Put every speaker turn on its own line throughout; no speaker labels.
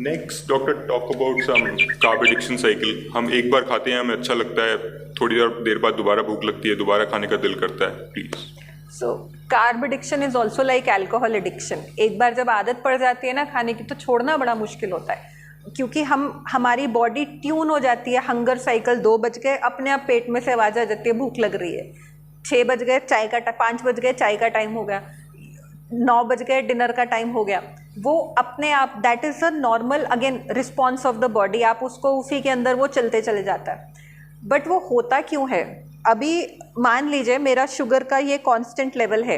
Next doctor talk about some carb addiction cycle. हम एक बार खाते हैं, हमें अच्छा लगता है, थोड़ी देर बाद दोबारा भूख लगती है, दोबारा खाने का दिल करता है। Please.
So carb addiction is also like alcohol addiction. एक बार जब आदत पड़ जाती है ना खाने की, तो छोड़ना बड़ा मुश्किल होता है, क्योंकि हमारी बॉडी ट्यून हो जाती है। हंगर साइकिल 2 बज गए, अपने आप पेट में से आवाज़ आ जाती है भूख लग रही है। 6 बज गए, 5 बज गए, चाय का टाइम हो गया। 9 बज गए, डिनर का टाइम हो गया। वो अपने आप, that is a normal again response of the body. आप उसको उसी के अंदर वो चलते चले जाता है। बट वो होता क्यों है? अभी मान लीजिए मेरा शुगर का ये कांस्टेंट लेवल है,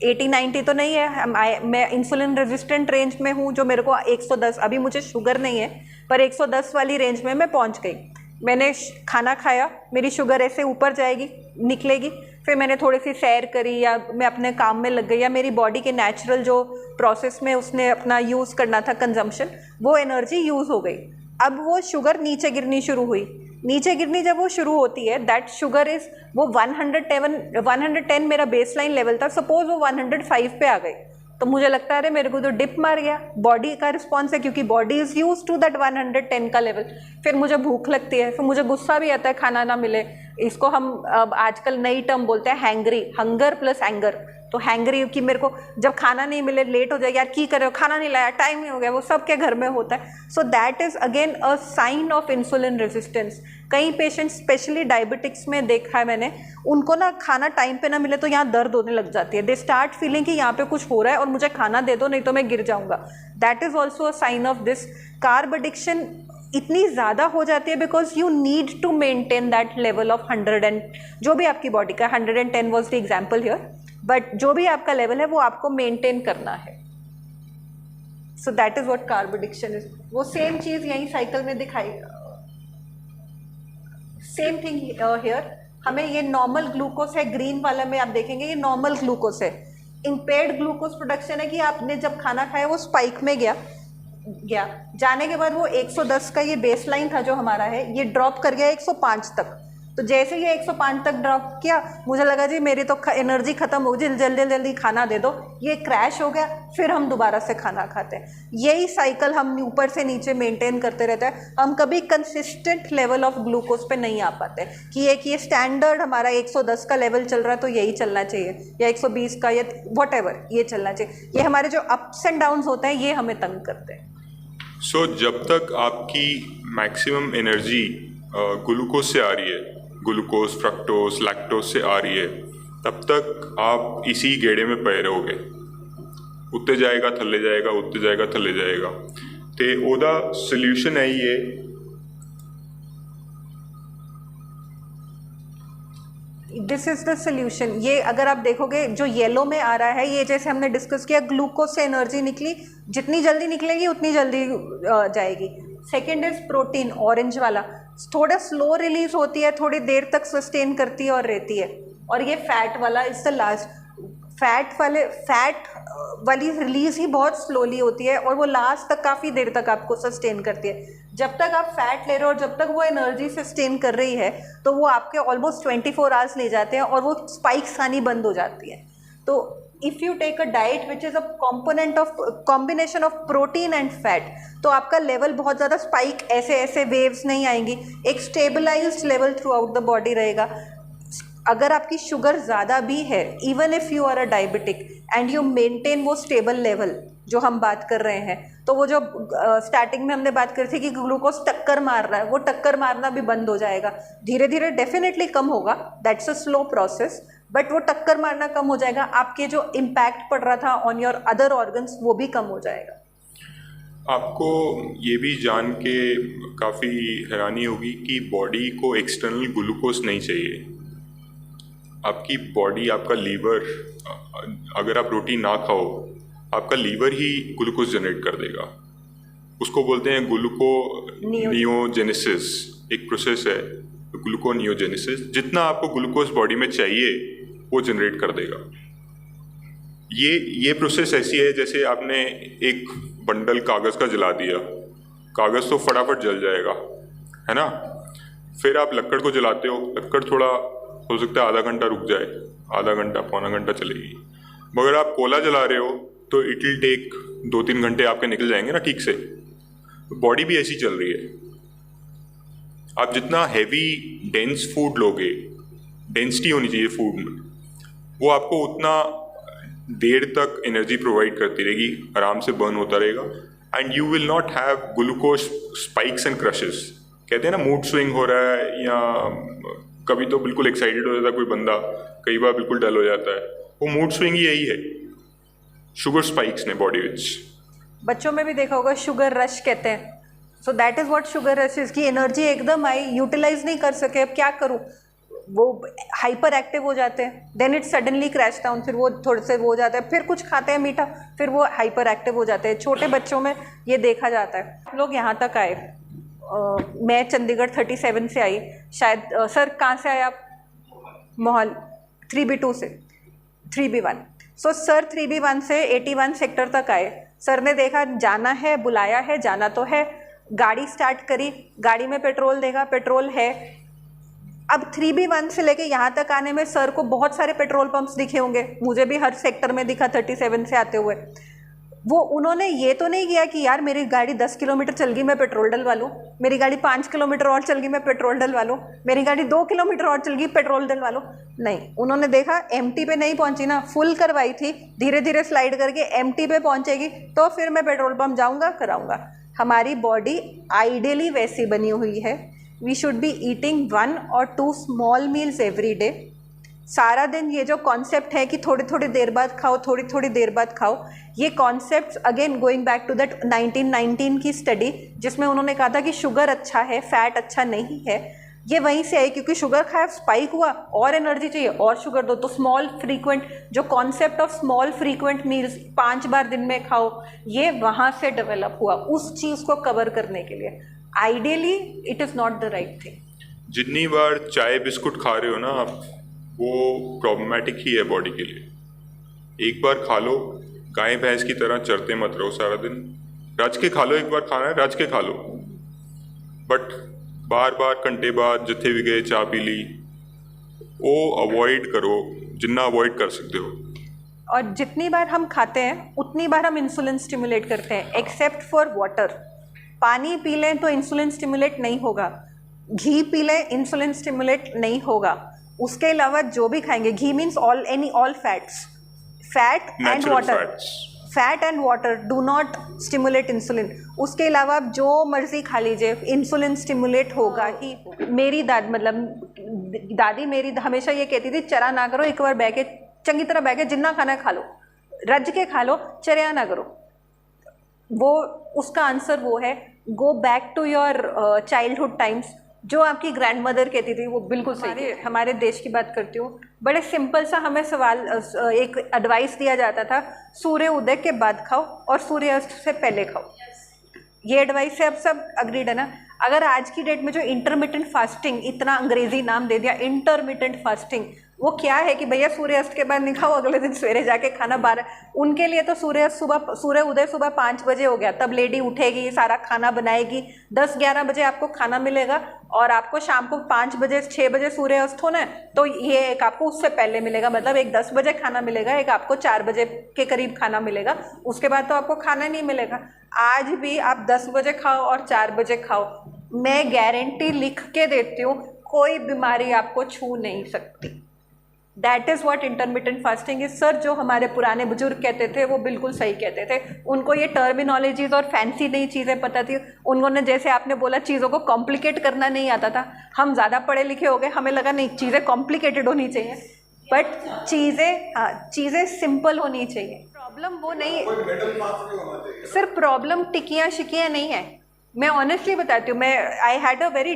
80-90 तो नहीं है। मैं इंसुलिन रेजिस्टेंट रेंज में हूँ, जो मेरे को 110, अभी मुझे शुगर नहीं है पर 110 वाली रेंज में मैं पहुँच गई। मैंने खाना खाया, मेरी शुगर ऐसे ऊपर जाएगी, निकलेगी, फिर मैंने थोड़ी सी सैर करी या मैं अपने काम में लग गई, या मेरी बॉडी के नेचुरल जो प्रोसेस में उसने अपना यूज़ करना था कंजम्पशन, वो एनर्जी यूज़ हो गई। अब वो शुगर नीचे गिरनी शुरू हुई। नीचे गिरनी जब वो शुरू होती है, दैट शुगर इज़ वो 110 मेरा बेसलाइन लेवल था, सपोज वो 105 पे आ गई, तो मुझे लगता है अरे मेरे को तो डिप मार गया। बॉडी का रिस्पॉन्स है, क्योंकि body is use to that 110 का लेवल। फिर मुझे भूख लगती है, फिर मुझे गुस्सा भी आता है खाना ना मिले। इसको हम अब आजकल नई टर्म बोलते हैं हैंग्री, हंगर प्लस एंगर। तो हैंग्री कि मेरे को जब खाना नहीं मिले, लेट हो जाए, यार की करे हो, खाना नहीं लाया, टाइम नहीं हो गया, वो सबके घर में होता है। So that is again a sign of insulin resistance. कई पेशेंट्स, स्पेशली डायबिटिक्स में देखा है मैंने, उनको ना खाना टाइम पे ना मिले तो यहाँ दर्द होने लग जाती है। दे स्टार्ट फीलिंग कि यहाँ पे कुछ हो रहा है और मुझे खाना दे दो, नहीं तो मैं गिर जाऊँगा। That is also a sign of this. Carb addiction इतनी ज़्यादा हो जाती है because you need to maintain that level of 100 and जो भी आपकी बॉडी का 110 was the example here, but जो भी आपका लेवल है वो आपको मेंटेन करना है। So that is what carb addiction is. वो सेम चीज़ यही साइकिल में दिखाई, सेम थिंग हियर। हमें ये नॉर्मल ग्लूकोज है, ग्रीन वाला में आप देखेंगे ये नॉर्मल ग्लूकोज है। इम्पेयर्ड ग्लूकोज प्रोडक्शन है कि आपने जब खाना खाया वो स्पाइक में गया, जाने के बाद वो 110 का ये बेस लाइन था जो हमारा है, ये ड्रॉप कर गया 105 तक। तो जैसे ये 105 तक ड्रॉप किया, मुझे लगा जी मेरी तो एनर्जी खत्म हो गई, जल्दी जल्दी खाना दे दो, ये क्रैश हो गया। फिर हम दोबारा से खाना खाते हैं। यही साइकिल हम ऊपर से नीचे मेंटेन करते रहते हैं। हम कभी कंसिस्टेंट लेवल ऑफ ग्लूकोज पे नहीं आ पाते कि एक ये स्टैंडर्ड हमारा 110 का लेवल चल रहा है तो यही चलना चाहिए, या 120 का, या वॉट एवर ये चलना चाहिए। ये हमारे जो अप्स एंड डाउन्स होते हैं ये हमें तंग करते हैं।
सो जब तक आपकी मैक्सिमम एनर्जी ग्लूकोज से आ रही है, ग्लूकोज, फ्रक्टोज, लैक्टोज से आ रही है, तब तक आप इसी गेड़े में पए रहोगे। उत्ते जाएगा थल्ले जाएगा, उत्ते जाएगा थल्ले जाएगा। तो ओदा सोल्यूशन है ये,
दिस इज द सोल्यूशन। ये अगर आप देखोगे जो येलो में आ रहा है, ये जैसे हमने डिस्कस किया, ग्लूकोज से एनर्जी निकली, जितनी जल्दी निकलेगी उतनी जल्दी जाएगी। सेकेंड इज प्रोटीन, ऑरेंज वाला, थोड़ा स्लो रिलीज होती है, थोड़ी देर तक सस्टेन करती है और रहती है। और ये फैट वाला इज द लास्ट। फैट वाली रिलीज ही बहुत स्लोली होती है और वो लास्ट तक काफ़ी देर तक आपको सस्टेन करती है। जब तक आप फैट ले रहे हो और जब तक वो एनर्जी सस्टेन कर रही है, तो वो आपके ऑलमोस्ट 24 आवर्स ले जाते हैं और वो स्पाइक्स आनी बंद हो जाती है। तो if you take a diet which is a component of combination of protein and fat, तो आपका लेवल बहुत ज़्यादा स्पाइक, ऐसे ऐसे वेव्स नहीं आएंगी, एक stabilized level throughout the body रहेगा। अगर आपकी शुगर ज़्यादा भी है, even if you are a diabetic and you maintain वो स्टेबल लेवल जो हम बात कर रहे हैं, तो वो जो स्टार्टिंग में हमने बात करी थी कि ग्लूकोज टक्कर मार रहा है, वो टक्कर मारना भी बंद हो जाएगा। धीरे धीरे डेफिनेटली कम होगा, that's a slow process, but वो टक्कर मारना कम हो जाएगा। आपके जो इम्पैक्ट पड़ रहा था ऑन योर अदर ऑर्गन्स वो भी कम हो जाएगा।
आपको ये भी जान के काफ़ी हैरानी होगी कि बॉडी को एक्सटर्नल ग्लूकोज नहीं चाहिए। आपकी बॉडी, आपका लीवर, अगर आप रोटी ना खाओ, आपका लीवर ही ग्लूकोज जनरेट कर देगा। उसको बोलते हैं ग्लूकोनियोजेनेसिस, एक प्रोसेस है ग्लूकोनियोजेनेसिस। जितना आपको ग्लूकोज बॉडी में चाहिए वो जनरेट कर देगा। ये प्रोसेस ऐसी है जैसे आपने एक बंडल कागज़ का जला दिया, कागज़ तो फटाफट जल जाएगा, है ना। फिर आप लकड़ को जलाते हो, लकड़ थोड़ा हो सकता है आधा घंटा रुक जाए, आधा घंटा पौना घंटा चलेगी। मगर आप कोयला जला रहे हो तो इट विल टेक 2-3 घंटे आपके निकल जाएंगे ना ठीक से। बॉडी भी ऐसी चल रही है। आप जितना हैवी डेंस फूड लोगे, डेंसिटी होनी चाहिए फूड में, वो आपको उतना देर तक एनर्जी प्रोवाइड करती रहेगी, आराम से बर्न होता रहेगा, and you will not have glucose spikes and crushes. कहते हैं ना मूड स्विंग हो रहा है, या कभी तो बिल्कुल एक्साइटेड हो जाता है कोई बंदा, कई बार बिल्कुल डल हो जाता है, वो मूड स्विंग ही यही है, शुगर स्पाइक्स ने बॉडी विच।
बच्चों में भी देखा होगा शुगर रश कहते हैं, so that is what sugar rush is, की एनर्जी एकदम आई, यूटिलाइज नहीं कर सके, अब क्या करूं, वो हाइपर एक्टिव हो जाते हैं, then it suddenly crash down, फिर वो थोड़े से वो हो जाता है, फिर कुछ खाते हैं मीठा, फिर वो हाइपर एक्टिव हो जाते हैं। छोटे बच्चों में ये देखा जाता है। लोग यहाँ तक आए, मैं चंडीगढ़ 37 से आई शायद, सर कहाँ से आए आप? मोहाल 3B2 से 3B1। सो सर 3B1 से 81 सेक्टर तक आए। सर ने देखा जाना है, बुलाया है, जाना तो है, गाड़ी स्टार्ट करी, गाड़ी में पेट्रोल देखा, पेट्रोल है। अब 3B1 से लेके यहाँ तक आने में सर को बहुत सारे पेट्रोल पंप्स दिखे होंगे, मुझे भी हर सेक्टर में दिखा 37 से आते हुए। वो उन्होंने ये तो नहीं किया कि यार मेरी गाड़ी 10 किलोमीटर चल गई मैं पेट्रोल डलवा लूँ, मेरी गाड़ी 5 किलोमीटर और चल गई मैं पेट्रोल डलवा लूँ, मेरी गाड़ी 2 किलोमीटर और चल गई पेट्रोल डलवा लूँ। नहीं, उन्होंने देखा एमटी पे नहीं पहुंची ना, फुल करवाई थी, धीरे धीरे स्लाइड करके एमटी पे पहुंचेगी तो फिर मैं पेट्रोल पंप जाऊँगा, कराऊँगा। हमारी बॉडी आइडियली वैसी बनी हुई है। We should be eating 1 or 2 small meals every day. सारा दिन ये जो कॉन्सेप्ट है कि थोड़ी थोड़ी देर बाद खाओ, थोड़ी थोड़ी देर बाद खाओ, ये concept again going back to that 1919 की स्टडी जिसमें उन्होंने कहा था कि शुगर अच्छा है, फैट अच्छा नहीं है, ये वहीं से आई, क्योंकि शुगर खाया स्पाइक हुआ और एनर्जी चाहिए और शुगर दो, तो स्मॉल फ्रीक्वेंट जो concept of small frequent meals 5 बार दिन में खाओ, ये वहाँ से डेवलप हुआ उस चीज़ को कवर करने के लिए। Ideally it is not the right thing.
जितनी बार चाय बिस्कुट खा रहे हो ना आप, वो प्रॉब्लमेटिक ही है बॉडी के लिए। एक बार खा लो, गाय भैंस की तरह चरते मत रहो सारा दिन, रज के खा लो, एक बार खाना है रज के खा लो, बट बार बार घंटे बाद जिथे भी गए चाह पी ली, वो अवॉइड करो जितना अवॉइड कर सकते हो।
और जितनी बार हम खाते हैं उतनी बार हम इंसुलिन स्टिमुलेट करते हैं, एक्सेप्ट फॉर वाटर। पानी पी लें तो इंसुलिन स्टिमुलेट नहीं होगा, घी पी लें इंसुलिन स्टिमुलेट नहीं होगा, उसके अलावा जो भी खाएंगे, घी means all fats, fat and water, fat and water do not stimulate insulin. उसके अलावा आप जो मर्जी खा लीजिए, इंसुलिन स्टिमुलेट होगा ही। मेरी दादी मेरी हमेशा ये कहती थी, चरा ना करो, एक बार बह के चंगी तरह बह के जितना खाना खा लो, रज के खा लो, चर्या ना करो। वो उसका आंसर वो है, go back to your childhood times. जो आपकी ग्रैंड मदर कहती थी वो बिल्कुल सही है। हमारे देश की बात करती हूँ, बड़े सिंपल सा हमें एक एडवाइस दिया जाता था, सूर्य उदय के बाद खाओ और सूर्यास्त से पहले खाओ। ये एडवाइस से अब सब अग्रीड है ना। अगर आज की डेट में जो इंटरमिटेंट फास्टिंग, इतना अंग्रेजी नाम दे दिया इंटरमिटेंट फास्टिंग, वो क्या है कि भैया सूर्यास्त के बाद नहीं खाओ, अगले दिन सवेरे जाके खाना 12। उनके लिए तो सूर्य उदय सुबह 5 बजे हो गया, तब लेडी उठेगी, सारा खाना बनाएगी, 10-11 बजे आपको खाना मिलेगा, और आपको शाम को 5 बजे 6 बजे सूर्यास्त होना है तो ये एक आपको उससे पहले मिलेगा, मतलब एक 10 बजे खाना मिलेगा, एक आपको 4 बजे के करीब खाना मिलेगा, उसके बाद तो आपको खाना नहीं मिलेगा। आज भी आप 10 बजे खाओ और 4 बजे खाओ, मैं गारंटी लिख के देती हूँ, कोई बीमारी आपको छू नहीं सकती। That is what intermittent fasting is. Sir जो हमारे पुराने बुजुर्ग कहते थे वो बिल्कुल सही कहते थे, उनको ये टर्मिनोलॉजीज और फैंसी नई चीज़ें पता थी। उन्होंने, जैसे आपने बोला, चीज़ों को कॉम्प्लिकेट करना नहीं आता था। हम ज़्यादा पढ़े लिखे हो गए, हमें लगा नहीं चीज़ें कॉम्प्लिकेटेड होनी चाहिए, बट चीज़ें सिंपल होनी चाहिए। प्रॉब्लम वो नहीं, सिर्फ प्रॉब्लम टिकियाँ शिकियाँ नहीं है। मैं ऑनेस्टली बताती हूँ, मैं I had a very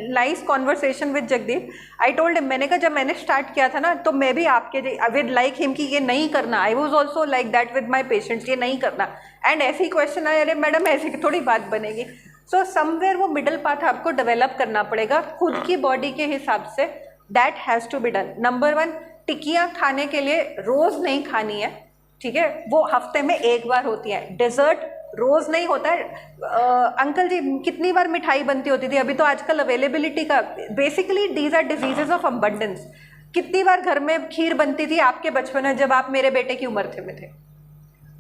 nice conversation with Jagdeep. I told him, मैंने कहा जब मैंने स्टार्ट किया था ना तो मैं भी आपके विद लाइक हिम कि ये नहीं करना, I was also like that with my patients, ये नहीं करना। एंड ऐसे ही क्वेश्चन आए, अरे मैडम ऐसी थोड़ी बात बनेगी। सो समवेयर वो मिडल पाथ आपको डेवलप करना पड़ेगा खुद की बॉडी के हिसाब से। That has to be done. Number 1, टिक्कियाँ खाने के लिए रोज़ नहीं खानी है, ठीक है, वो हफ्ते में 1 बार होती है। डेजर्ट रोज़ नहीं होता है। अंकल जी कितनी बार मिठाई बनती होती थी, अभी तो आजकल अवेलेबिलिटी का, basically these are diseases of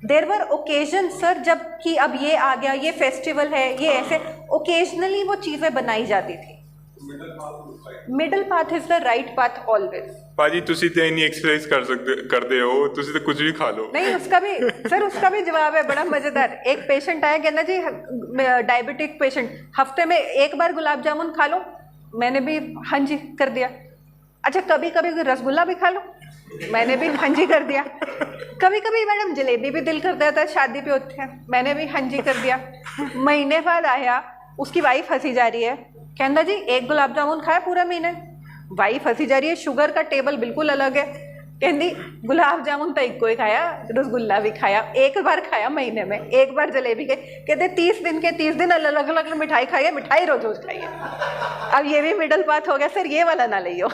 their war occasion sir, जब कि अब ये आ गया, ये फेस्टिवल है, ये ऐसे ओकेजनली वो चीज़ें बनाई जाती थी। Middle path is the right path always.
ਭਾਜੀ ਤੁਸੀਂ ਤੇ ਇੰਨੀ ਐਕਸਰਸਾਈਜ਼ ਕਰਦੇ ਹੋ, ਤੁਸੀਂ ਤਾਂ ਕੁਝ ਵੀ ਖਾ ਲਓ।
नहीं, उसका भी सर, उसका भी जवाब है बड़ा मजेदार। एक पेशेंट आया, कहना जी डायबिटिक पेशेंट, हफ्ते में एक बार गुलाब जामुन खा लो। मैंने भी हाँ जी कर दिया। अच्छा, कभी कभी रसगुल्ला भी खा लो। मैंने भी हाँ जी कर दिया। कभी कभी मैडम जलेबी भी दिल कर देता है, शादी पे होते हैं, मैंने भी हाँ जी कर दिया। महीने बाद आया, उसकी वाइफ हंसी जा रही है, कहना जी एक गुलाब जामुन खाया पूरा महीने। वाइफ हंसी जा रही है, शुगर का टेबल बिल्कुल अलग है। कहती गुलाब जामुन तो एक को ही खाया, रसगुल्ला भी खाया, एक बार खाया महीने में, एक बार जलेबी के। कहते 30 दिन के 30 दिन अलग अलग मिठाई खाइए, मिठाई रोज रोज खाइए। अब ये भी मिडल पाथ हो गया सर, ये वाला ना लियो।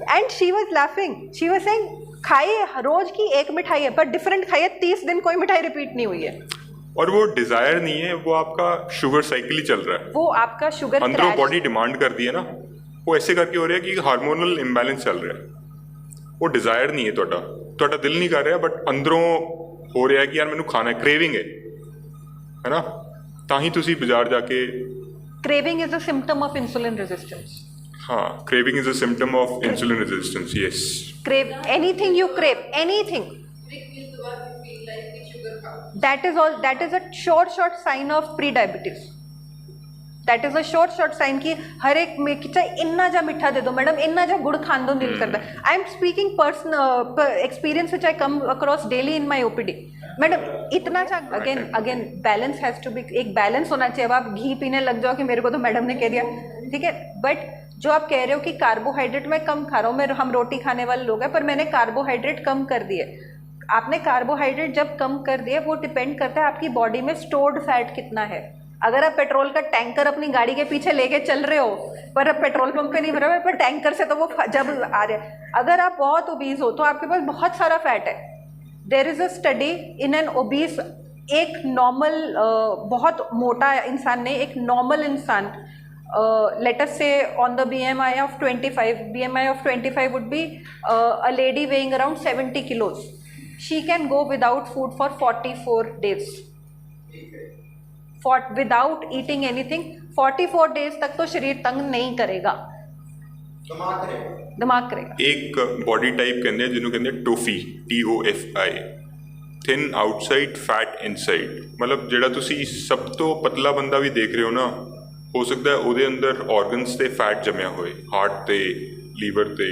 And she was laughing, she was saying खाइए, रोज की एक मिठाई है पर डिफरेंट खाइए, 30 दिन कोई मिठाई रिपीट नहीं हुई है।
और वो डिजायर नहीं है, वो आपका शुगर साइकिल ही चल रहा है।
वो आपका शुगर
अंदरों बॉडी डिमांड कर दी है ना, वो ऐसे करके हो रहा है कि हार्मोनल इम्बैलेंस चल रहा है। वो डिजायर नहीं है, ਤੁਹਾਡਾ ਦਿਲ ਨਹੀਂ ਕਰ ਰਿਹਾ, बट अंदरों हो रहा है कि यार मैंने खाना है, क्रेविंग है ना। ਤਾਂ ਹੀ ਤੁਸੀਂ ਬਾਜ਼ਾਰ ਜਾ ਕੇ
craving is a symptom of insulin resistance.
हाँ, craving is a symptom of insulin resistance. Yes,
crave anything, you crave anything, that is all, that is a short sign of pre-diabetes। that is a short sign कि हर एक में कि चाहे इन्ना जा मिठा दे दो मैडम, इन्ना जा गुड़ खान दो दिल करता है। I am speaking personal experience which I come across daily in my OPD. Madam इतना सा again balance has to be, एक बैलेंस होना चाहिए। अब आप घी पीने लग जाओ कि मेरे को तो मैडम ने कह दिया, ठीक है, बट जो आप कह रहे हो कि कार्बोहाइड्रेट मैं कम खा रहा हूँ, मैं हम रोटी खाने वाले लोग हैं, पर मैंने कार्बोहाइड्रेट कम कर दिए। आपने कार्बोहाइड्रेट जब कम कर दिए, वो डिपेंड करता है आपकी बॉडी में स्टोर्ड फैट कितना है। अगर आप पेट्रोल का टैंकर अपनी गाड़ी के पीछे लेके चल रहे हो पर अब पेट्रोल पंप पे नहीं भरा हुआ है, पर टैंकर से तो वो जब आ रहे हैं। अगर आप बहुत ओबीज हो तो आपके पास बहुत सारा फैट है। There is a study in an obese, एक नॉर्मल बहुत मोटा इंसान ने, एक नॉर्मल इंसान, let us say on the BMI of 25 would be a lady weighing around 70 kilos. She can go without food for 44 days. Without eating anything 44 days तक तो शरीर तंग नहीं करेगा, दिमाग करेगा।
एक बॉडी टाइप कहते हैं जिन्होंने कहते हैं toffee, TOFI, thin outside fat inside. मतलब ਜਿਹੜਾ ਤੁਸੀਂ ਸਭ ਤੋਂ ਪਤਲਾ ਬੰਦਾ ਵੀ ਦੇਖ ਰਹੇ ਹੋ ਨਾ, ਹੋ ਸਕਦਾ ਹੈ ਉਹਦੇ ਅੰਦਰ ਆਰਗਨਸ ਤੇ ਫੈਟ ਜਮਿਆ ਹੋਏ, ਹਾਰਟ ਤੇ, ਲੀਵਰ ਤੇ।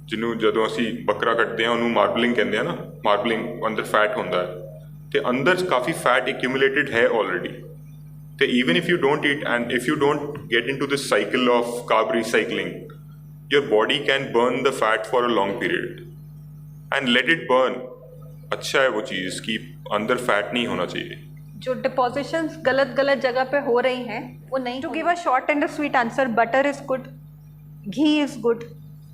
ਜਿਹਨੂੰ ਜਦੋਂ ਅਸੀਂ ਬੱਕਰਾ ਕੱਟਦੇ ਹਾਂ ਉਹਨੂੰ ਮਾਰਬਲਿੰਗ ਕਹਿੰਦੇ ਆ ਨਾ, ਮਾਰਬਲਿੰਗ ਅੰਦਰ ਫੈਟ ਹੁੰਦਾ ਹੈ, ਤੇ ਅੰਦਰ ਕਾਫੀ ਫੈਟ ਐਕਿਊਮੂਲੇਟਿਡ ਹੈ ਆਲਰੇਡੀ। ਤੇ even if you don't eat and if you don't get into this cycle of carb recycling, your body can burn the fat for a long period and let it burn. अच्छा है वो चीज़ कि अंदर fat नहीं होना चाहिए।
जो depositions गलत जगह पे हो रही हैं वो नहीं। To give a short and a sweet answer, butter is good, ghee is good,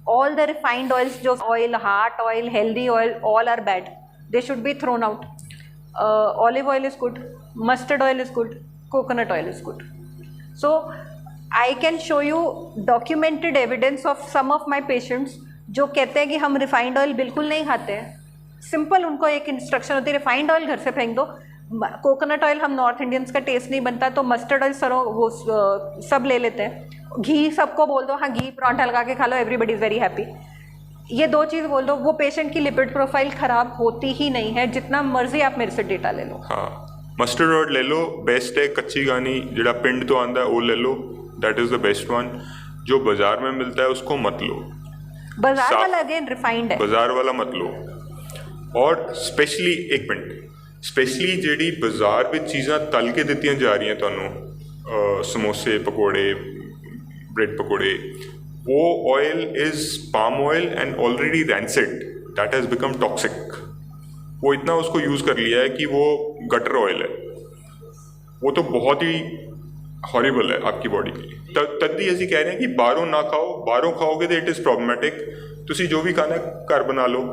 all the refined oils, जो oil, heart oil, healthy oil, all are bad, they should be thrown out. Olive oil is good, mustard oil is good, coconut oil is good. So I can show you documented evidence of some of my patients जो कहते हैं कि हम refined oil बिल्कुल नहीं खाते हैं। Simple उनको एक इंस्ट्रक्शन होती है, रिफाइंड ऑयल घर से फेंक दो, कोकोनट ऑयल हम नॉर्थ इंडियंस का टेस्ट नहीं बनता तो मस्टर्ड ऑयल सरो वो सब ले लेते हैं। घी सबको बोल दो, हाँ घी परांठा लगा के खा लो, एवरीबडी इज़ वेरी हैप्पी। ये दो चीज़ बोल दो, वो पेशेंट की लिपिड प्रोफाइल ख़राब होती ही नहीं है, जितना मर्जी आप मेरे से डेटा ले लो।
हाँ, मस्टर्ड ऑयल ले लो, बेस्ट है। कच्ची गानी जिहड़ा पिंड तो आंदा है वो ले लो, that is the best one. जो बाजार में मिलता है उसको मत लो,
बाजार वाला अगेन रिफाइंड है,
बाजार वाला मत लो। और स्पेशली एक मिनट, स्पेशली ਜਿਹੜੀ ਬਾਜ਼ਾਰ ਵਿੱਚ ਚੀਜ਼ਾਂ ਤਲ ਕੇ ਦਿੱਤੀਆਂ ਜਾ ਰਹੀਆਂ ਤੁਹਾਨੂੰ, ਸਮੋਸੇ, ਪਕੌੜੇ, ब्रेड पकौड़े, वो oil is palm oil and already rancid, that has become toxic. वो इतना उसको यूज़ कर लिया है कि वो गटर ऑयल है, वो तो बहुत ही हॉरिबल है आपकी बॉडी के लिए। तद ही ਅਸੀਂ ਕਹਿ ਰਹੇ हैं कि बाहरों ना खाओ, बाहरों खाओगे तो इट इज़ प्रॉब्लमेटिक। ਤੁਸੀਂ जो भी खाना है घर बना लो,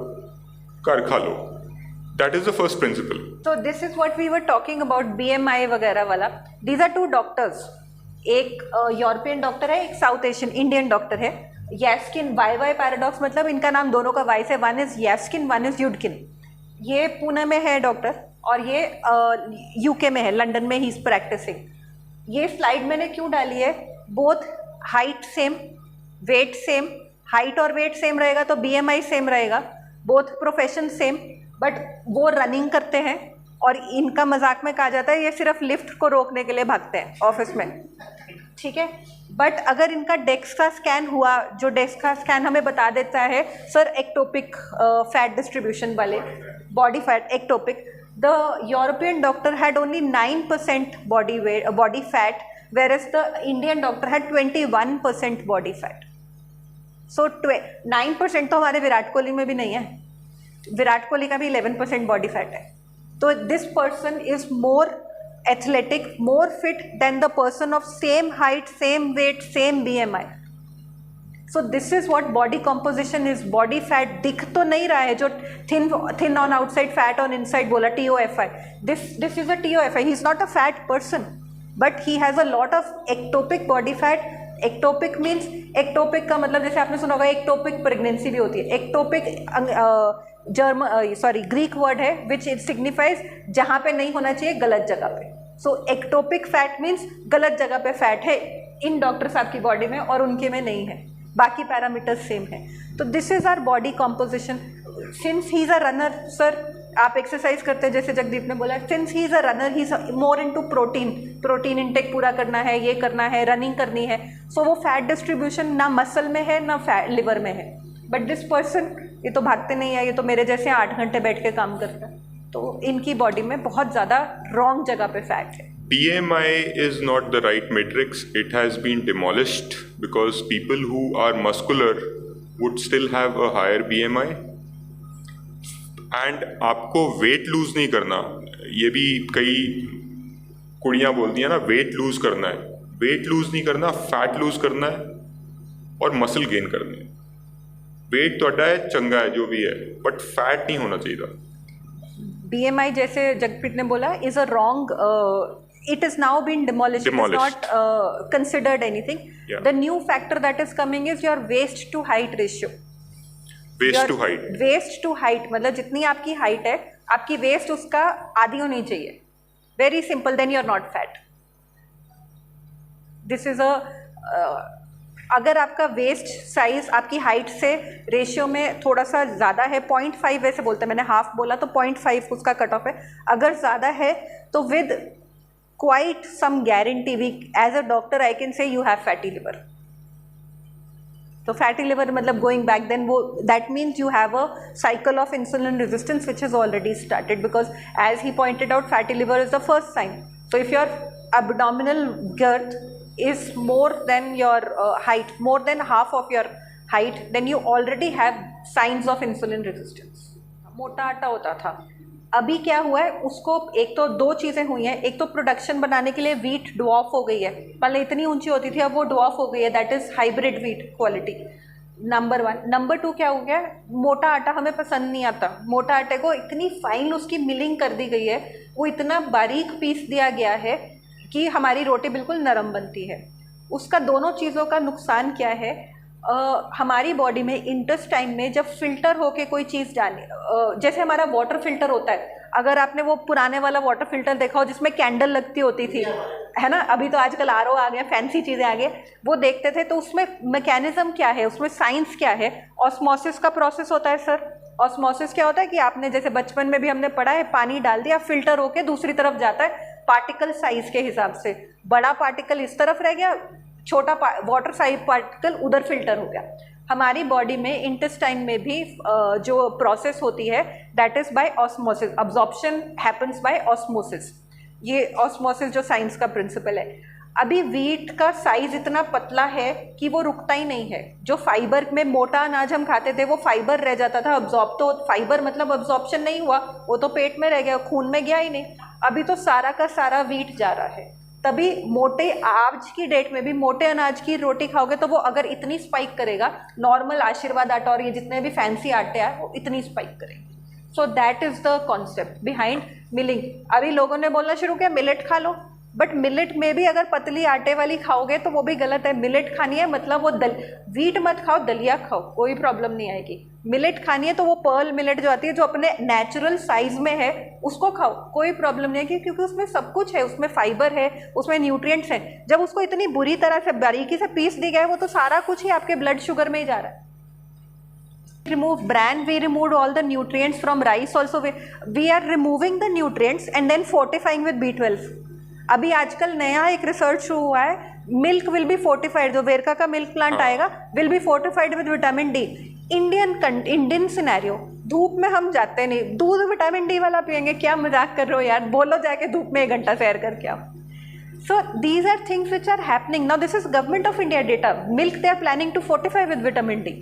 घर खा लो, that is the first principle.
तो this is what we were talking about, BMI वगैरह वाला। दीज आर टू डॉक्टर्स, एक यूरोपियन डॉक्टर है, एक साउथ एशियन इंडियन डॉक्टर है। यास्किन, वाई पैराडॉक्स, मतलब इनका नाम दोनों का वाई से, वन इज यास्किन, वन इज युडकिन। ये पुणे में है डॉक्टर, और ये यूके में है, लंदन में ही इज प्रैक्टिसिंग। ये स्लाइड मैंने क्यों डाली है, both height same, weight same, height और वेट सेम रहेगा तो बीएमआई सेम रहेगा, बोथ प्रोफेशन सेम, बट वो रनिंग करते हैं और इनका मजाक में कहा जाता है ये सिर्फ लिफ्ट को रोकने के लिए भागते हैं ऑफिस में, ठीक है। बट अगर इनका डेस्क का स्कैन हुआ, जो डेस्क का स्कैन हमें बता देता है सर एक्टोपिक फैट डिस्ट्रीब्यूशन वाले, body fat ectopic, the European doctor had only 9% body fat, whereas the Indian doctor had 21% body fat. So 9% तो हमारे विराट कोहली में भी नहीं है, विराट कोहली का भी 11% बॉडी फैट है। तो this person is more athletic, more fit than the person of same height, same weight, same BMI। So this is what body composition is. Body fat दिख तो नहीं रहा है, जो thin on outside, fat on inside बोला, TOFI, this is a TOFI, he is not a fat person, but he has a lot of ectopic body fat. Ectopic means, ectopic का मतलब जैसे आपने सुना होगा एक्टोपिक प्रेगनेंसी भी होती है। एक्टोपिक ग्रीक वर्ड है विच इट सिग्निफाइज जहाँ पे नहीं होना चाहिए, गलत जगह पे। सो एक्टोपिक फैट मीन्स गलत जगह पे फैट है इन डॉक्टर साहब की बॉडी में और उनके में नहीं है, बाकी पैरामीटर्स सेम है। तो this is our body composition. Since he is a runner, sir आप एक्सरसाइज करते हैं जैसे जगदीप ने बोला, since he is a runner, he is more into protein intake पूरा करना है, ये करना है, रनिंग करनी है। सो वो फैट डिस्ट्रीब्यूशन ना मसल में है ना फैट लिवर में है। बट दिस पर्सन, ये तो भागते नहीं है, ये तो मेरे जैसे 8 घंटे बैठ के काम करता है, तो इनकी बॉडी में बहुत ज़्यादा रॉन्ग जगह पे फैट है।
BMI is not the right matrix. It has been demolished because people who are muscular would still have a higher BMI. And आपको वेट लूज नहीं करना, ये भी कई कुड़ियाँ बोलती हैं ना, वेट लूज करना है। वेट लूज नहीं करना, फैट लूज करना है और मसल गेन करना है। वेट तो है, चंगा है जो भी है, बट फैट नहीं होना चाहिए।
BMI जैसे जगप्रीत ने बोला is a wrong, it is now been demolished. It is not considered anything.
Yeah.
The new factor that is coming is your waist to height ratio.
Waist to height.
Waist to height मतलब जितनी आपकी height है, आपकी waste उसका आधी होनी चाहिए। Very simple, then you are not fat. This is a अगर आपका वेस्ट साइज आपकी हाइट से रेशियो में थोड़ा सा ज़्यादा है, 0.5 वैसे बोलते हैं, मैंने हाफ बोला तो 0.5 उसका कट ऑफ है। अगर ज़्यादा है तो with quite some guarantee, as a doctor I can say you have fatty liver. तो fatty liver मतलब going back, then वो that means you have a cycle of insulin resistance which has already started, because as he pointed out fatty liver is the first sign. So if your abdominal girth is more than your height, more than half of your height, then you already have signs of insulin resistance. मोटा आटा होता था, अभी क्या हुआ है उसको, एक तो 2 चीज़ें हुई हैं। एक तो प्रोडक्शन बनाने के लिए वीट डॉफ हो गई है, पहले इतनी ऊंची होती थी, अब वो डॉफ हो गई है, that is hybrid wheat quality, number 1। Number 2 क्या हो गया, मोटा आटा हमें पसंद नहीं आता। मोटा आटे को इतनी फाइन उसकी मिलिंग कर दी गई है, वो इतना बारीक पीस दिया गया है कि हमारी रोटी बिल्कुल नरम बनती है। उसका दोनों चीज़ों का नुकसान क्या है, हमारी बॉडी में इंटेस्टाइन में जब फिल्टर होके कोई चीज़ जाने, जैसे हमारा वाटर फिल्टर होता है, अगर आपने वो पुराने वाला वाटर फिल्टर देखा हो जिसमें कैंडल लगती होती थी, है ना, अभी तो आजकल RO आ गया, फैंसी चीज़ें आ गई, वो देखते थे तो उसमें मैकेनिज्म क्या है, उसमें साइंस क्या है। ऑस्मोसिस का प्रोसेस होता है सर। ऑस्मोसिस क्या होता है कि आपने जैसे बचपन में भी हमने पढ़ा है, पानी डाल दिया, फिल्टर होके दूसरी तरफ जाता है पार्टिकल साइज के हिसाब से, बड़ा पार्टिकल इस तरफ रह गया, छोटा वाटर साइज पार्टिकल उधर फिल्टर हो गया। हमारी बॉडी में इंटेस्टाइन में भी जो प्रोसेस होती है that is by osmosis, absorption happens by osmosis. ये ऑस्मोसिस जो साइंस का प्रिंसिपल है। अभी वीट का साइज इतना पतला है कि वो रुकता ही नहीं है। जो फाइबर में मोटा अनाज हम खाते थे वो फाइबर रह जाता था, अब्जॉर्ब, तो फाइबर मतलब अब्जॉर्प्शन नहीं हुआ, वो तो पेट में रह गया, खून में गया ही नहीं। अभी तो सारा का सारा वीट जा रहा है। तभी मोटे, आज की डेट में भी मोटे अनाज की रोटी खाओगे तो वो अगर इतनी स्पाइक करेगा, नॉर्मल आशीर्वाद आटा और ये जितने भी फैंसी आटे हैं वो इतनी स्पाइक करेंगे। So that is the concept behind milling. अभी लोगों ने बोलना शुरू किया मिलेट खा लो, बट मिलेट में भी अगर पतली आटे वाली खाओगे तो वो भी गलत है। मिलेट खानी है मतलब वो वीट मत खाओ, दलिया खाओ, कोई प्रॉब्लम नहीं आएगी। मिलेट खानी है तो वो पर्ल मिलेट जो आती है जो अपने नेचुरल साइज में है उसको खाओ, कोई प्रॉब्लम नहीं है, क्योंकि उसमें सब कुछ है, उसमें फाइबर है, उसमें न्यूट्रिएंट्स हैं। जब उसको इतनी बुरी तरह से बारीकी से पीस दी गया है वो तो सारा कुछ ही आपके ब्लड शुगर में ही जा रहा है। Remove bran, we removed all the nutrients from rice also. We are removing the nutrients and then fortifying with B12. अभी आजकल नया एक रिसर्च शुरू हुआ है, मिल्क विल बी फोर्टिफाइड, जो वेरका का मिल्क प्लांट आएगा will be fortified with vitamin D. Indian scenario, धूप में हम जाते नहीं, दूध विटामिन डी वाला पियेंगे, क्या मजाक कर रहे हो यार, बोलो जाके धूप में 1 घंटा सैर करके आओ। So these are things which are happening now. This is government of India data. Milk they are planning to fortify with vitamin D.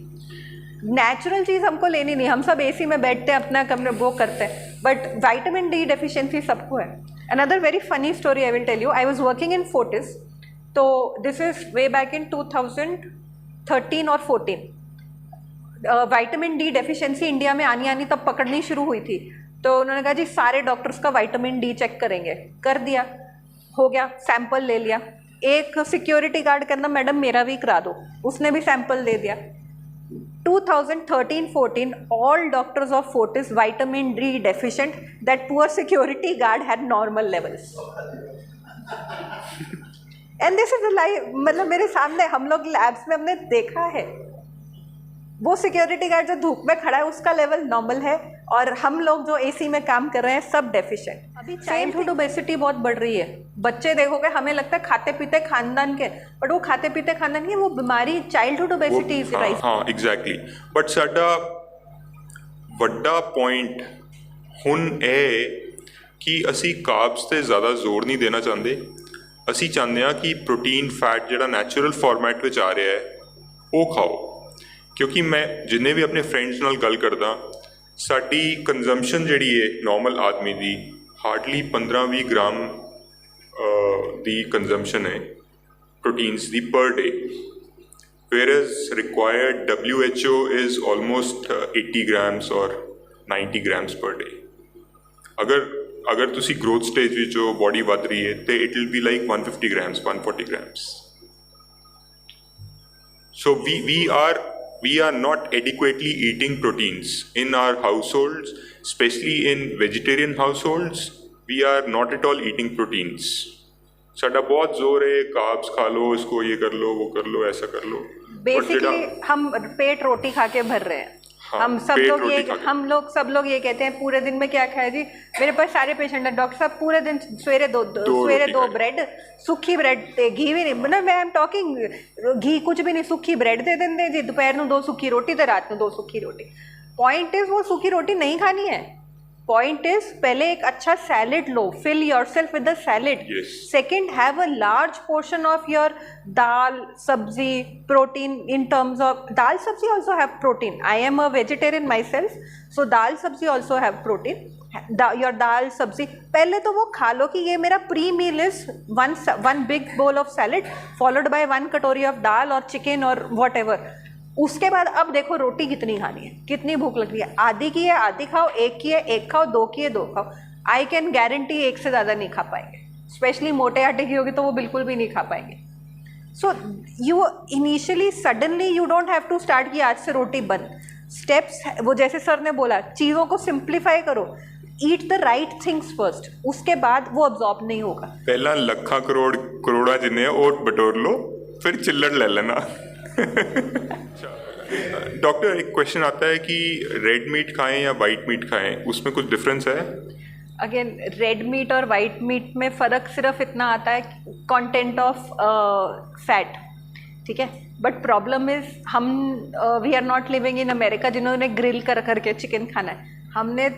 Natural चीज़ हमको लेनी नहीं, हम सब एसी में बैठते हैं अपना कमरे वो करते हैं, बट विटामिन डी डेफिशिएंसी सबको है। Another very funny story I will tell you. I was working in Fortis, तो this is way back in 2013 और 14। विटामिन डी डेफिशिएंसी इंडिया में आनी तब पकड़नी शुरू हुई थी, तो उन्होंने कहा जी सारे डॉक्टर्स का विटामिन डी चेक करेंगे। कर दिया, हो गया, सैंपल ले लिया। एक सिक्योरिटी गार्ड कहना मैडम मेरा भी करा दो, उसने भी सैंपल दे दिया। 2013-14, all doctors of Fortis vitamin D deficient. That poor security guard had normal levels. And this is a lie. मतलब मेरे सामने हम लोग लैब्स में हमने देखा है, वो सिक्योरिटी गार्ड जो धूप में खड़ा है उसका लेवल नॉर्मल है, और हम लोग जो एसी में काम कर रहे हैं सब डेफिशिएंट। अभी चाइल्डहुड ओबेसिटी बहुत बढ़ रही है। बच्चे देखोगे हमें लगता है खाते पीते खानदान के, बट वो खाते पीते खानदान की वो बीमारी चाइल्डहुड ओबेसिटी इज राइज।
हाँ एग्जैक्टली, बट साडा ਵੱਡਾ ਪੁਆਇੰਟ ਹੁਣ ਇਹ ਕਿ ਅਸੀਂ ਕਾਰਬਸ ਤੇ ਜ਼ਿਆਦਾ ਜ਼ੋਰ ਨਹੀਂ ਦੇਣਾ ਚਾਹੁੰਦੇ। ਅਸੀਂ ਚਾਹੁੰਦੇ ਹਾਂ ਕਿ ਪ੍ਰੋਟੀਨ ਫੈਟ ਜਿਹੜਾ ਨੈਚੁਰਲ ਫਾਰਮੈਟ ਵਿੱਚ ਆ ਰਿਹਾ ਹੈ ਉਹ ਖਾਓ, ਕਿਉਂਕਿ ਮੈਂ ਜਿੰਨੇ ਵੀ ਆਪਣੇ ਫਰੈਂਡਸ ਨਾਲ ਗੱਲ ਕਰਦਾ, ਸਾਡੀ ਕੰਜ਼ੰਪਸ਼ਨ ਜਿਹੜੀ ਹੈ ਨੋਰਮਲ ਆਦਮੀ ਦੀ ਹਾਰਡਲੀ 15-20 ਗ੍ਰਾਮ ਦੀ ਕੰਜ਼ੰਪਸ਼ਨ ਹੈ ਪ੍ਰੋਟੀਨਸ ਦੀ ਪਰ ਡੇ, whereas required WHO is almost 80 grams or 90 grams per day. अगर तुसी growth stage ਵਿੱਚ ਹੋ, body ਵੱਧ ਰਹੀ ਹੈ ਤੇ it will be like 150 grams 140 grams. So we are not adequately eating proteins in our households, especially in vegetarian households. We are not at all eating proteins. साडा बहुत जोर है कार्ब्स खा लो, इसको ये कर लो, वो कर लो, ऐसा कर लो।
बेसिकली हम पेट रोटी खा के भर रहे हैं। हाँ, हम सब लोग ये कहते हैं पूरे दिन में क्या खाया जी। मेरे पास सारे पेशेंट हैं, डॉक्टर साहब पूरे दिन सवेरे दो ब्रेड, सूखी ब्रेड घी भी नहीं, मतलब मैं एम टॉकिंग घी कुछ भी नहीं, सूखी ब्रेड दे देंगे जी, दोपहर में 2 सूखी रोटी तो रात में 2 सूखी रोटी। पॉइंट इज वो सूखी रोटी नहीं खानी है। पॉइंट इज पहले एक अच्छा सैलेड लो, fill yourself with the salad. Second, have a large portion of your dal sabzi protein in terms of dal sabzi also have protein. I am a vegetarian myself, so dal sabzi also have protein. Your dal sabzi पहले तो वो खा लो कि ये मेरा pre meal is one big bowl of salad followed by 1 katori of दाल और chicken और वॉट एवर। उसके बाद अब देखो रोटी कितनी खानी है, कितनी भूख लग रही है। आधी की है आधी खाओ, एक की है एक खाओ, 2 की है 2 खाओ। आई कैन गारंटी 1 से ज़्यादा नहीं खा पाएंगे, स्पेशली मोटे आटे की होगी तो वो बिल्कुल भी नहीं खा पाएंगे। So you initially suddenly you don't have to start कि आज से रोटी बंद। स्टेप्स वो जैसे सर ने बोला, चीज़ों को सिंप्लीफाई करो, eat the right things first, उसके बाद वो अब्जॉर्ब नहीं होगा।
पहला लखा करोड़ा जिन्हें और बटोर लो, फिर चिल्लड़ ले लेना। डॉक्टर एक क्वेश्चन आता है कि रेड मीट खाएं या वाइट मीट खाएं, उसमें कुछ डिफरेंस है?
अगेन रेड मीट और वाइट मीट में फ़र्क सिर्फ इतना आता है कंटेंट ऑफ फैट, ठीक है। बट प्रॉब्लम इज हम we are not living in America जिन्होंने ग्रिल कर करके चिकन खाना है, हमने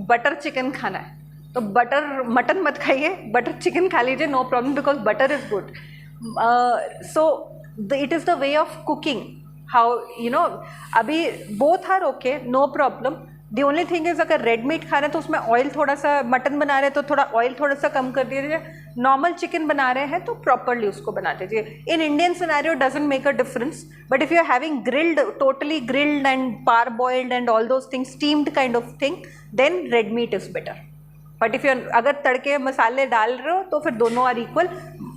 बटर चिकन खाना है। तो बटर मटन मत खाइए, बटर चिकन खा लीजिए, no problem, because butter is good. So it is the way of cooking, how you know. अभी both are okay, no problem. The only thing is अगर red meat खा रहे हैं तो उसमें ऑयल थोड़ा सा, मटन बना रहे हैं तो थोड़ा ऑयल थोड़ा सा कम कर दीजिए। नॉर्मल चिकन बना रहे हैं तो प्रॉपरली उसको बना दीजिए। In Indian scenario doesn't make a difference, but if you are having grilled, totally grilled and par boiled and all those things, steamed kind of thing, then red meat is better. But if you अगर तड़के मसाले डाल रहे हो तो फिर दोनों are equal.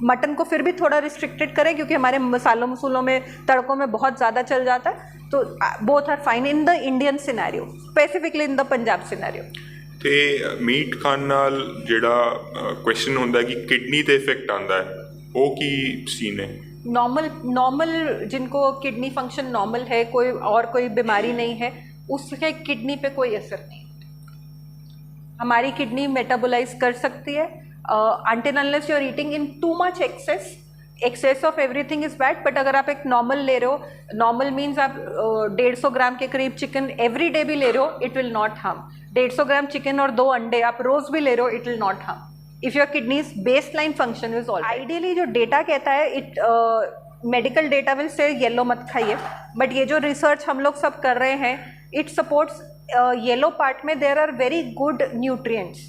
Mutton को फिर भी थोड़ा रिस्ट्रिक्टेड करें क्योंकि हमारे मसालों में तड़कों में बहुत ज़्यादा चल जाता है, तो both are fine in the Indian scenario, specifically in the Punjab scenario.
ਤੇ ਮੀਟ ਖਾਣ ਨਾਲ ਜਿਹੜਾ ਕੁਐਸਚਨ ਹੁੰਦਾ ਕਿ ਕਿਡਨੀ ਤੇ ਇਫੈਕਟ ਆਉਂਦਾ ਹੈ, ਉਹ ਕੀ ਸੀਨ ਹੈ?
नॉर्मल जिनको किडनी फंक्शन नॉर्मल है, कोई बीमारी नहीं है, उसके किडनी पे कोई असर नहीं। हमारी किडनी मेटाबोलाइज कर सकती है until unless you are eating in too much excess of everything is bad। But अगर आप एक नॉर्मल ले रहे हो, नॉर्मल मीन्स आप 150 ग्राम के करीब चिकन एवरी डे भी ले रहे हो, it will not harm. 150 gram chicken और 2 अंडे आप रोज भी ले रहे हो, it will not harm if your kidneys base line function is all. Ideally जो डेटा कहता है, medical data will say yellow मत खाइए, बट ये जो रिसर्च हम लोग सब कर रहे हैं, इट सपोर्ट्स येलो पार्ट में there are very good nutrients.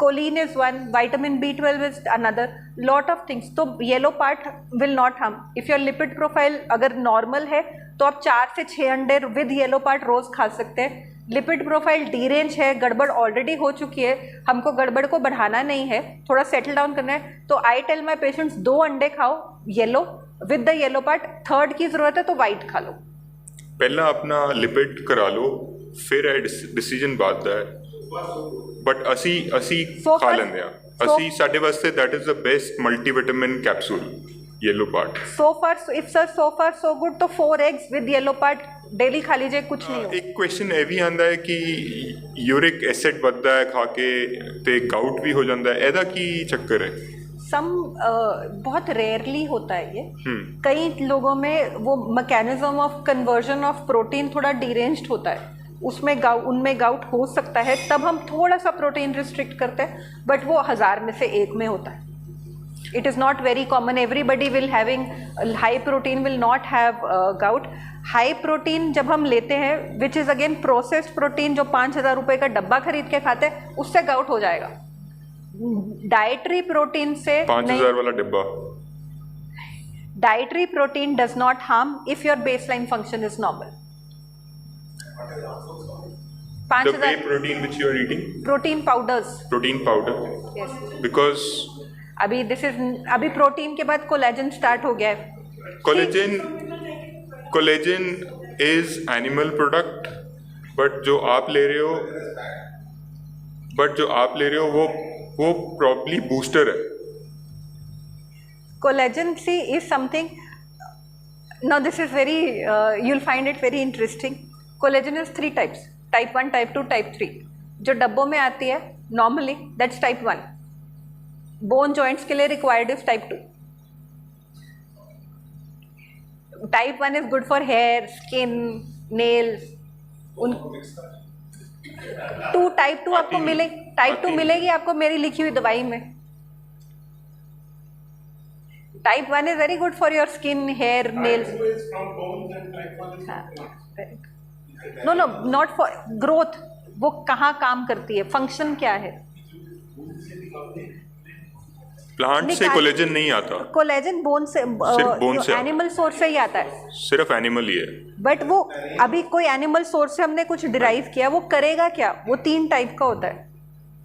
choline is one, vitamin B12 is another, lot of things। तो yellow part will not harm. If your lipid profile अगर नॉर्मल है तो आप 4 से 6 अंडे विद येलो पार्ट रोज खा सकते हैं। लिपिड प्रोफाइल डीरेंज है, गड़बड़ ऑलरेडी हो चुकी है, हमको गड़बड़ को बढ़ाना नहीं है, थोड़ा सेटल डाउन करना है, तो आई टेल माई पेशेंट्स 2 अंडे खाओ yellow with the yellow part, third की जरूरत है तो वाइट खा लो।
ਪਹਿਲਾਂ ਆਪਣਾ ਲਿਪਿਡ ਕਰਾ ਲਓ, ਫਿਰ ਇਹ ਡਿਸੀਜਨ ਬਾਅਦ ਦਾ ਹੈ। ਬਟ ਅਸੀਂ ਖਾ ਲੈਂਦੇ ਆ, ਅਸੀਂ ਸਾਡੇ ਵਾਸਤੇ that is the best multivitamin capsule yellow part.
so far so good। तो 4 eggs with yellow part daily खा लीजिए, कुछ नहीं हो।
ਇੱਕ ਕੁਐਸਚਨ ਇਹ ਵੀ ਆਂਦਾ ਹੈ ਕਿ ਯੂਰਿਕ ਐਸਿਡ ਵੱਧਦਾ ਹੈ ਖਾ ਕੇ ਤੇ ਗਾਊਟ ਵੀ ਹੋ ਜਾਂਦਾ ਹੈ, ਇਹਦਾ ਕੀ ਚੱਕਰ ਹੈ?
बहुत रेयरली होता है ये। कई लोगों में वो mechanism of conversion of protein थोड़ा डिरेंज्ड होता है, उनमें गाउट हो सकता है, तब हम थोड़ा सा प्रोटीन रिस्ट्रिक्ट करते हैं, बट वो 1000 में से 1 में होता है। It is not very common. Everybody will having high protein will not have gout. High protein जब हम लेते हैं, which is again processed protein, जो 5000 रुपये का डब्बा खरीद के खाते हैं, उससे गाउट हो जाएगा। डाइटरी प्रोटीन से
5000 वाला डिब्बा,
dietary protein does not harm if your baseline function is normal.
the whey protein which you are eating,
protein powders,
protein powder,
yes।
because
अभी प्रोटीन के बाद कोलेजन स्टार्ट हो गया है।
Collagen is animal product, but जो आप ले रहे हो वो प्रॉब्ली बूस्टर है।
Collagen C is something, now this is very you will find it very interesting. Collagen is 3 types, type 1, type 2, type 3। जो डब्बों में आती है normally that's type 1। Bone joints के लिए required is type 2। Type 1 is good for hair, skin, nails. Type 2 आपको type 2 मिलेगी आपको मेरी लिखी हुई दवाई में। Type 1 is very good for your skin, hair, nails. No not for growth. वो कहाँ काम करती है, फंक्शन क्या है?
प्लांट से कोलेजन नहीं आता,
कोलेजन बोन से,
सिर्फ बोन से,
एनिमल सोर्स से ही आता है,
सिर्फ एनिमल ही है।
बट वो अभी कोई एनिमल सोर्स से हमने कुछ डिराइव किया, वो करेगा क्या? वो 3 टाइप का होता है,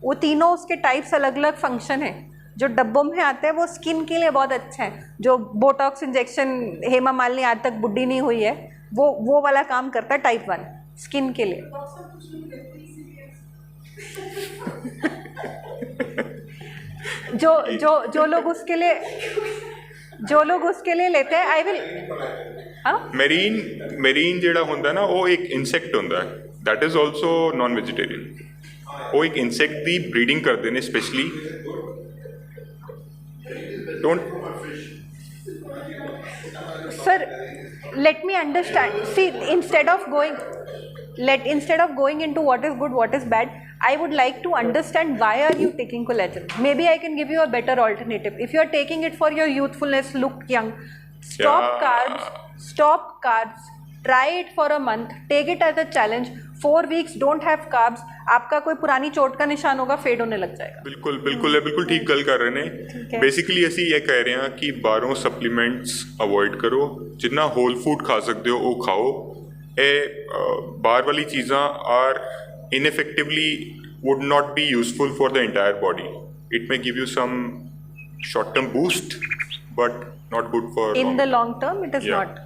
वो तीनों उसके टाइप्स अलग अलग फंक्शन है। जो डब्बों में आते हैं वो स्किन के लिए बहुत अच्छा है। जो बोटॉक्स इंजेक्शन हेमा मालिनी आज तक बुढ़ी नहीं हुई है, वो वाला काम करता है टाइप 1 स्किन के लिए। जो लोग उसके लिए लेते हैं, आई विल
मेरीन जेड़ा होंदा है ना, वो एक इंसेक्ट होंदा है, that is also non vegetarian. वो एक इंसेक्ट की ब्रीडिंग करते हैं specially. Don't
sir, let me understand. See, instead of going into what is good, what is bad, I would like to understand why are you taking collagen. Maybe I can give you a better alternative. If you are taking it for your youthfulness, look young, stop carbs, try it for a month, take it as a challenge. 4 weeks don't have carbs, आपका कोई पुरानी चोट का निशान होगा, fade होने लग जाएगा।
बिल्कुल ठीक गल कर रहे ने। बेसिकली ਅਸੀਂ ਇਹ ਕਹਿ ਰਹੇ ਹਾਂ ਕਿ ਬਾਹਰੋਂ ਸਪਲੀਮੈਂਟਸ ਅਵੋਇਡ ਕਰੋ, ਜਿੰਨਾ ਹੋਲ ਫੂਡ ਖਾ ਸਕਦੇ ਹੋ ਉਹ ਖਾਓ। ਇਹ ਬਾਹਰ ਵਾਲੀ ਚੀਜ਼ਾਂ R ਇਨਫੈਕਟਿਵਲੀ would not be useful for the entire body. It may give you some short-term boost, but not good for
In the long term, it is
Yeah.
not.